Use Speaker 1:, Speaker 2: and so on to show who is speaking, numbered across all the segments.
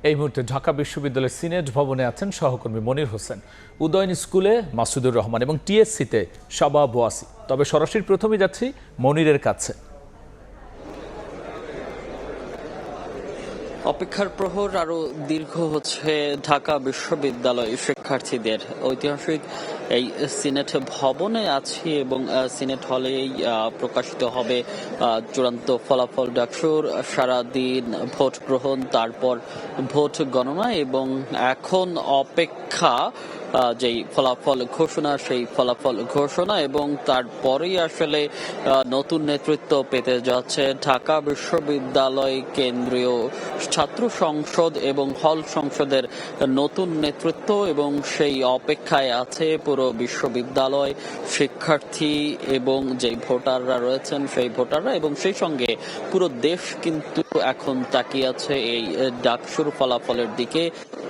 Speaker 1: এই মুহূর্তে ঢাকা বিশ্ববিদ্যালয়ের সিনেট ভবনে আছেন সহকর্মী মনির হোসেন, উদয়ন স্কুলে মাসুদুর রহমান এবং টিএসসিতে শাবা বোয়াসি। তবে সরাসরি প্রথমে যাচ্ছি মনিরের কাছে।
Speaker 2: অপেক্ষার প্রহর আরো দীর্ঘ হচ্ছে ঢাকা বিশ্ববিদ্যালয় শিক্ষার্থীদের। ঐতিহাসিক এই সিনেট ভবনে আছি এবং সিনেট হলেই প্রকাশিত হবে চূড়ান্ত ফলাফল। ডাকসুর সারাদিন ভোট গ্রহণ, তারপর ভোট গণনা এবং এখন অপেক্ষা যেই ফলাফল ঘোষণা, সেই ফলাফল ঘোষণা এবং তারপরেই আসলে নতুন নেতৃত্ব পেতে যাচ্ছে ঢাকা বিশ্ববিদ্যালয় কেন্দ্রীয় ছাত্র সংসদ এবং হল সংসদের নতুন নেতৃত্ব। এবং সেই অপেক্ষায় আছে পুরো বিশ্ববিদ্যালয়, শিক্ষার্থী এবং যে ভোটাররা রয়েছেন সেই ভোটাররা, এবং সেই সঙ্গে পুরো দেশ কিন্তু এখন তাকিয়ে আছে এই ডাকসুর ফলাফলের দিকে।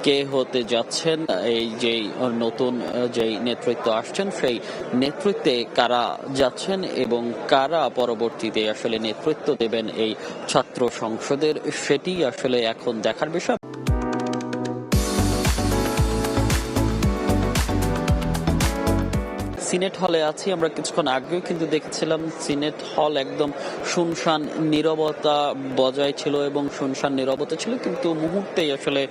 Speaker 2: কে হতে যাচ্ছেন এই যে নতুন যেই নেতৃত্ব আসছেন, সেই নেতৃত্বে কারা যাচ্ছেন এবং কারা পরবর্তীতে আসলে নেতৃত্ব দেবেন এই ছাত্র সংসদের, সেটি আসলে এখন দেখার বিষয়। সিনেট হলে আছি আমরা, কিছুক্ষণ আগেও কিন্তু দেখছিলাম সিনেট হল একদম শুনশান নীরবতা বজায় ছিল এবং শুনশান নীরবতা ছিল, কিন্তু মুহূর্তেই আসলে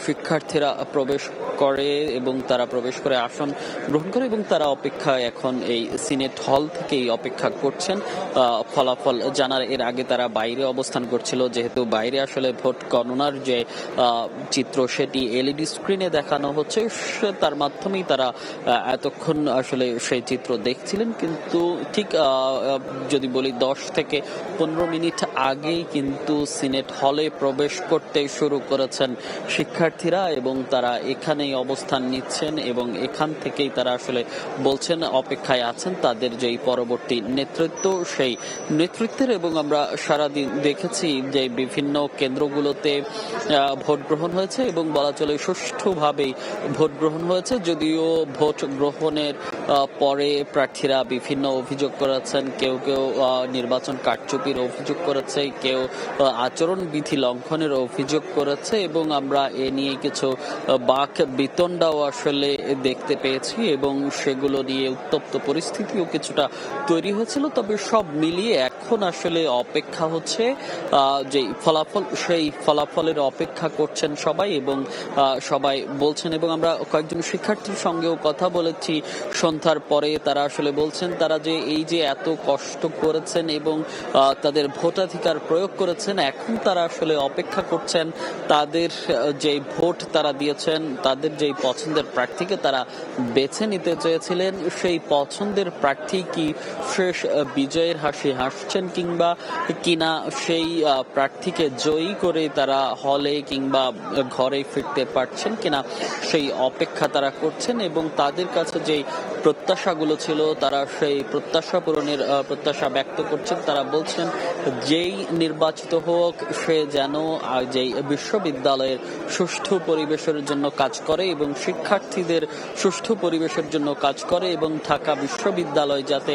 Speaker 2: শিক্ষার্থীরা প্রবেশ করে এবং তারা প্রবেশ করে আসন গ্রহণ করে এবং তারা অপেক্ষায় এখন এই সিনেট হল থেকেই অপেক্ষা করছেন ফলাফল জানার। এর আগে তারা বাইরে অবস্থান করছিল, যেহেতু বাইরে আসলে ভোট গণনার যে চিত্র সেটি এলইডি স্ক্রিনে দেখানো হচ্ছে, তার মাধ্যমেই তারা এতক্ষণ আসলে সেই চিত্র দেখছিলেন। কিন্তু ঠিক যদি বলি 10 থেকে 15 মিনিট আগেই কিন্তু সিনেট হলে প্রবেশ করতে শুরু করেছেন শিক্ষার্থীরা এবং তারা এখানেই অবস্থান নিচ্ছেন এবং এখান থেকেই তারা আসলে বলছেন অপেক্ষায় আছেন তাদের যেই পরবর্তী নেতৃত্ব, সেই নেতৃত্বের। এবং আমরা সারাদিন দেখেছি যে বিভিন্ন কেন্দ্রগুলোতে ভোট গ্রহণ হয়েছে এবং বলা চলে সুষ্ঠুভাবেই ভোট গ্রহণ হয়েছে। যদিও ভোট গ্রহণের পরে প্রার্থীরা বিভিন্ন অভিযোগ করেছেন, কেউ কেউ নির্বাচন কারচুপির অভিযোগ করেছে, কেউ আচরণবিধি লঙ্ঘনের অভিযোগ করেছে এবং আমরা এ নিয়ে কিছু বাক বিতণ্ডাও আসলে দেখতে পেয়েছি এবং সেগুলো নিয়ে উত্তপ্ত পরিস্থিতিও কিছুটা তৈরি হয়েছিল। তবে সব মিলিয়ে এখন আসলে অপেক্ষা হচ্ছে যে ফলাফল, সেই ফলাফলের অপেক্ষা করছেন সবাই এবং সবাই বলছেন। এবং আমরা কয়েকজন শিক্ষার্থীর সঙ্গেও কথা বলেছি সন্ধ্যার পরে, তারা আসলে বলছেন তারা যে এই যে এত কষ্ট করেছেন এবং তাদের ভোটাধিকার প্রয়োগ করেছেন, এখন তারা আসলে অপেক্ষা করছেন তাদের যে ভোট তারা দিয়েছেন, তাদের যেই পছন্দের প্রার্থীকে তারা বেছে নিতে চেয়েছিলেন, সেই পছন্দের প্রার্থী কি শেষ বিজয়ের হাসি হাসছেন কিনা সেই প্রার্থীকে জয়ী করে তারা হলে কিংবা ঘরে ফিরতে পারছেন কিনা, সেই অপেক্ষা তারা করছেন। এবং তাদের কাছে যেই প্রত্যাশাগুলো ছিল তারা সেই প্রত্যাশা পূরণের প্রত্যাশা ব্যক্ত করছেন। তারা বলছেন যেই নির্বাচিত হোক সে যেন যেই বিশ্ববিদ্যালয়ের সুষ্ঠু পরিবেশের জন্য কাজ করে এবং শিক্ষার্থীদের সুষ্ঠু পরিবেশের জন্য কাজ করে এবং ঢাকা বিশ্ববিদ্যালয় যাতে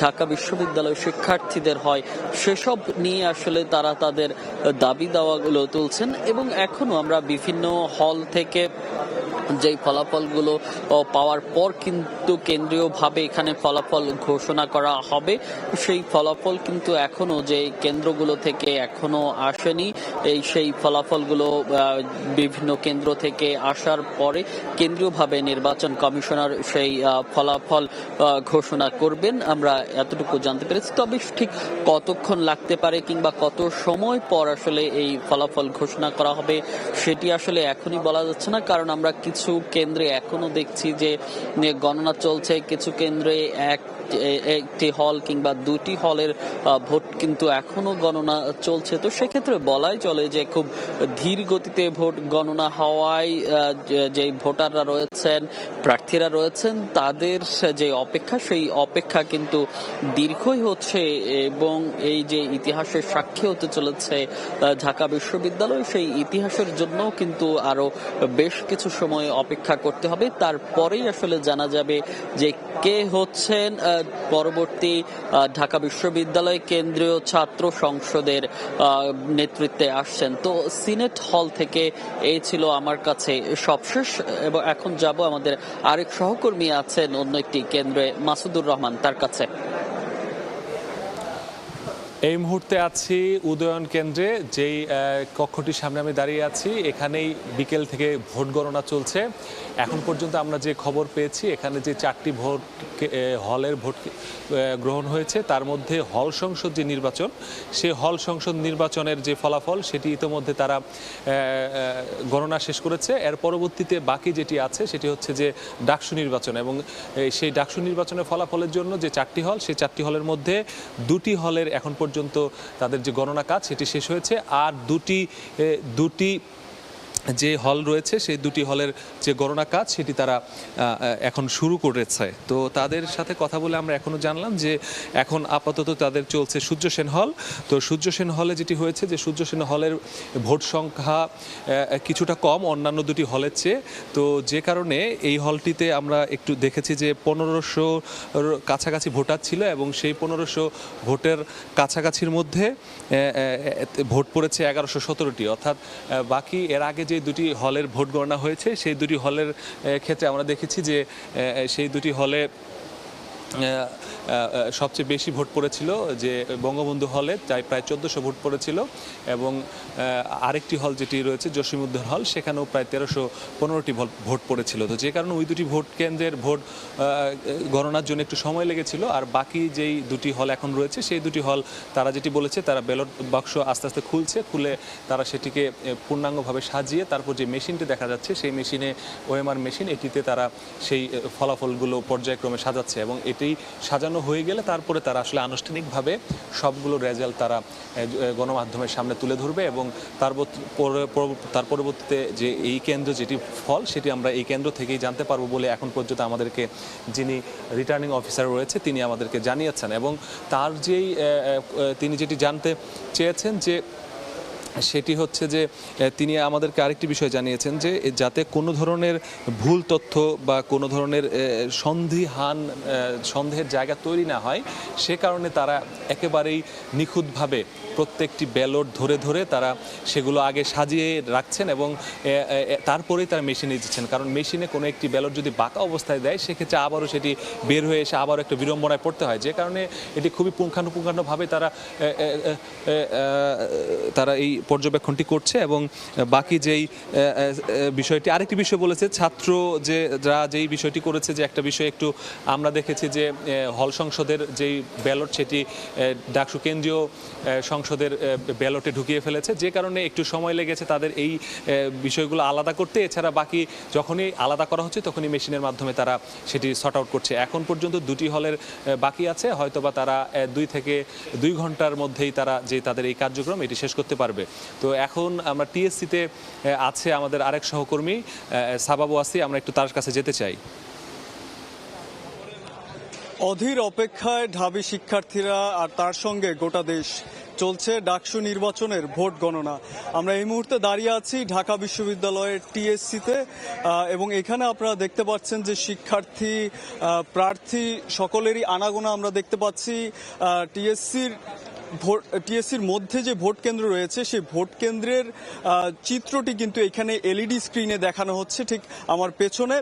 Speaker 2: ঢাকা বিশ্ববিদ্যালয় শিক্ষার্থীদের হয়, সেসব নিয়ে আসলে তারা তাদের দাবি দাওয়াগুলো তুলছেন। এবং এখনো আমরা বিভিন্ন হল থেকে যেই ফলাফলগুলো পাওয়ার পর কিন্তু কেন্দ্রীয়ভাবে এখানে ফলাফল ঘোষণা করা হবে, সেই ফলাফল কিন্তু এখনো যে কেন্দ্রগুলো থেকে এখনো আসেনি। সেই ফলাফলগুলো বিভিন্ন কেন্দ্র থেকে আসার পরে কেন্দ্রীয়ভাবে নির্বাচন কমিশনার সেই ফলাফল ঘোষণা করবেন, আমরা এতটুকু জানতে পেরেছি। তবে ঠিক কতক্ষণ লাগতে পারে কিংবা কত সময় পর আসলে এই ফলাফল ঘোষণা করা হবে সেটি আসলে এখনই বলা যাচ্ছে না, কারণ আমরা কিছু কেন্দ্রে এখনো দেখছি যে গণনা চলছে, কিছু কেন্দ্রে একটি হল কিংবা দুটি হলের ভোট কিন্তু এখনো গণনা চলছে। তো সেক্ষেত্রে বলাই চলে যে খুব ধীর গতিতে ভোট গণনা হওয়ায় যে ভোটাররা রয়েছে রয়েছেন, প্রার্থীরা রয়েছেন, তাদের যে অপেক্ষা সেই অপেক্ষা কিন্তু দীর্ঘই হচ্ছে এবং এই যে ইতিহাসের সাক্ষী হতে চলেছে ঢাকা বিশ্ববিদ্যালয়, সেই ইতিহাসের জন্য কিন্তু আরো বেশ কিছু সময় অপেক্ষা করতে হবে। তারপরেই আসলে জানা যাবে যে কে হচ্ছেন পরবর্তী ঢাকা বিশ্ববিদ্যালয় কেন্দ্রীয় ছাত্র সংসদের নেতৃত্বে আসছেন। তো সিনেট হল থেকে এই ছিল আমার কাছে সবশেষ, এবং এখন যাব আমাদের আরেক সহকর্মী আছেন অন্য একটি কেন্দ্রে, মাসুদুর রহমান, তার কাছে।
Speaker 3: এই মুহূর্তে আছি উদয়ন কেন্দ্রে, যেই কক্ষটির সামনে আমি দাঁড়িয়ে আছি। এখানেই বিকেল থেকে ভোট গণনা চলছে। এখন পর্যন্ত আমরা যে খবর পেয়েছি, এখানে যে 4টি ভোট হলের ভোট গ্রহণ হয়েছে, তার মধ্যে হল সংসদ যে নির্বাচন, সেই হল সংসদ নির্বাচনের যে ফলাফল সেটি ইতোমধ্যে তারা গণনা শেষ করেছে। এর পরবর্তীতে বাকি যেটি আছে সেটি হচ্ছে যে ডাকসু নির্বাচন, এবং সেই ডাকসু নির্বাচনের ফলাফলের জন্য যে 4টি হল, সেই 4টি হলের মধ্যে 2টি হলের এখন পর্যন্ত তাদের যে গণনা কাজ সেটি শেষ হয়েছে, আর দুটি যে হল রয়েছে সেই 2টি হলের যে গণনা কাজ সেটি তারা এখন শুরু করেছে। তো তাদের সাথে কথা বলে আমরা এখনো জানলাম যে এখন আপাতত তাদের চলছে সূর্য সেন হল। তো সূর্য সেন হলে যেটি হয়েছে যে সূর্য সেন হলের ভোট সংখ্যা কিছুটা কম অন্যান্য 2টি হলের চেয়ে। তো যে কারণে এই হলটিতে আমরা একটু দেখেছি যে 1500 কাছাকাছি ভোটার ছিল, এবং সেই 1500 ভোটের কাছাকাছির মধ্যে ভোট পড়েছে 1117টি, অর্থাৎ বাকি এর আগে যে 2টি হলের ভোট গণনা হয়েছে সেই 2টি হলের ক্ষেত্রে আমরা দেখেছি যে সেই 2টি হলে সবচেয়ে বেশি ভোট পড়েছিল যে বঙ্গবন্ধু হলে, তাই প্রায় 1400 ভোট পড়েছিল, এবং আরেকটি হল যেটি রয়েছে জসিমউদ্দিন হল, সেখানেও প্রায় 1315টি ভোট পড়েছিল। তো যে কারণে ওই 2টি ভোট কেন্দ্রের ভোট গণনার জন্য একটু সময় লেগেছিল। আর বাকি যেই 2টি হল এখন রয়েছে সেই 2টি হল তারা যেটি বলেছে, তারা ব্যালট বাক্স আস্তে আস্তে খুলে তারা সেটিকে পূর্ণাঙ্গভাবে সাজিয়ে তারপর যে মেশিনটি দেখা যাচ্ছে সেই মেশিনে, ওএমআর মেশিন, এটিতে তারা সেই ফলাফলগুলো পর্যায়ক্রমে সাজাচ্ছে, এবং এটি সাজানো হয়ে গেলে তারপরে তারা আসলে আনুষ্ঠানিকভাবে সবগুলো রেজাল্ট তারা গণমাধ্যমের সামনে তুলে ধরবে, এবং তার পরবর্তীতে যে এই কেন্দ্র যেটি ফল সেটি আমরা এই কেন্দ্র থেকেই জানতে পারবো বলে এখন পর্যন্ত আমাদেরকে যিনি রিটার্নিং অফিসার রয়েছে তিনি আমাদেরকে জানিয়েছেন। এবং তার তিনি যেটি জানতে চেয়েছেন যে সেটি হচ্ছে যে তিনি আমাদেরকে আরেকটি বিষয় জানিয়েছেন যে যাতে কোনো ধরনের ভুল তথ্য বা কোনো ধরনের সন্দেহের জায়গা তৈরি না হয়, সে কারণে তারা একেবারেই নিখুঁতভাবে প্রত্যেকটি ব্যালট ধরে ধরে তারা সেগুলো আগে সাজিয়ে রাখছেন, এবং তারপরেই তারা মেশিনে দিচ্ছেন। কারণ মেশিনে কোনো একটি ব্যালট যদি বাঁকা অবস্থায় দেয়, সেক্ষেত্রে আবারও সেটি বের হয়ে এসে আবারও একটা বিড়ম্বনায় পড়তে হয়, যে কারণে এটি খুবই পুঙ্খানুপুঙ্খানুভাবে তারা এই পর্যবেক্ষণটি করছে। এবং বাকি যেই বিষয়টি, আরেকটি বিষয় বলেছে ছাত্র যেই বিষয়টি করেছে, যে একটা বিষয় একটু আমরা দেখেছি যে হল সংসদের যেই ব্যালট সেটি ডাকসু কেন্দ্রীয় সংসদের ব্যালটে ঢুকিয়ে ফেলেছে, যে কারণে একটু সময় লেগেছে তাদের এই বিষয়গুলো আলাদা করতে। এছাড়া বাকি যখনই আলাদা করা হচ্ছে তখনই মেশিনের মাধ্যমে তারা সেটি সর্ট আউট করছে। এখন পর্যন্ত 2টি হলের বাকি আছে, হয়তোবা তারা 2 থেকে 2 ঘন্টার মধ্যেই তাদের এই কার্যক্রম এটি শেষ করতে পারবে। তো এখন আমরা টিএসসিতে আছে আমাদের আরেক সহকর্মী সাবা বোয়াসি, আমরা একটু তার কাছে যেতে চাই।
Speaker 4: অধীর অপেক্ষায় ঢাবি শিক্ষার্থীরা আর তার সঙ্গে গোটা দেশ। চলছে ডাকসু নির্বাচনের ভোট গণনা। আমরা এই মুহূর্তে দাঁড়িয়ে আছি ঢাকা বিশ্ববিদ্যালয়ের টিএসসিতে, এবং এখানে আপনারা দেখতে পাচ্ছেন যে শিক্ষার্থী, প্রার্থী সকলেরই আনাগোনা আমরা দেখতে পাচ্ছি। টিএসসির মধ্যে যে ভোট কেন্দ্র রয়েছে সেই ভোট কেন্দ্রের চিত্রটি কিন্তু এখানে এলইডি স্ক্রিনে দেখানো হচ্ছে ঠিক আমার পেছনে,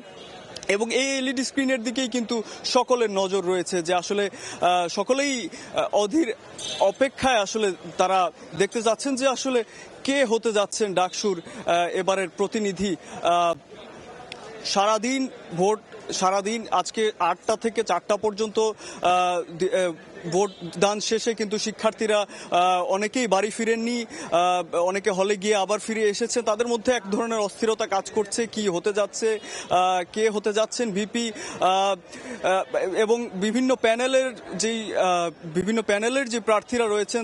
Speaker 4: এবং এই এলইডি স্ক্রিনের দিকেই কিন্তু সকলের নজর রয়েছে, যে আসলে সকলেই অধীর অপেক্ষায় আসলে তারা দেখতে যাচ্ছেন যে আসলে কে হতে যাচ্ছেন ডাকসুর এবারের প্রতিনিধি। সারাদিন আজকে 8টা থেকে 4টা পর্যন্ত ভোট দান শেষে কিন্তু শিক্ষার্থীরা অনেকেই বাড়ি ফিরেননি, অনেকে হলে গিয়ে আবার ফিরে এসেছে। তাদের মধ্যে এক ধরনের অস্থিরতা কাজ করছে, কি হতে যাচ্ছে, কে হতে যাচ্ছেন ভিপি, এবং বিভিন্ন প্যানেলের যে প্রার্থীরা রয়েছেন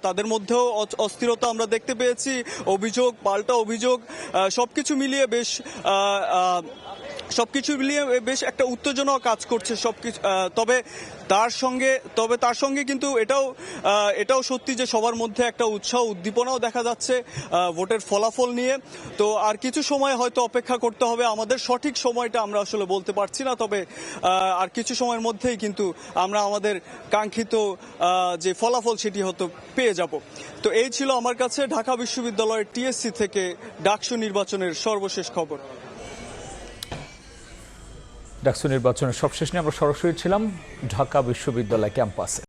Speaker 4: তাদের মধ্যেও অস্থিরতা আমরা দেখতে পেয়েছি। অভিযোগ পাল্টা অভিযোগ, সবকিছু মিলিয়ে বেশ একটা উত্তেজনাও কাজ করছে সবকিছু। তবে তার সঙ্গে কিন্তু এটাও সত্যি যে সবার মধ্যে একটা উৎসাহ উদ্দীপনাও দেখা যাচ্ছে ভোটের ফলাফল নিয়ে। তো আর কিছু সময় হয়তো অপেক্ষা করতে হবে, আমাদের সঠিক সময়টা আমরা আসলে বলতে পারছি না, তবে আর কিছু সময়ের মধ্যেই কিন্তু আমরা আমাদের কাঙ্ক্ষিত যে ফলাফল সেটি হয়তো পেয়ে যাব। তো এই ছিল আমার কাছে ঢাকা বিশ্ববিদ্যালয়ের টিএসসি থেকে ডাকসু নির্বাচনের সর্বশেষ খবর।
Speaker 1: ডাকসু নির্বাচনের সবশেষ নিয়ে আমরা সরাসরি ছিলাম ঢাকা বিশ্ববিদ্যালয় ক্যাম্পাসে।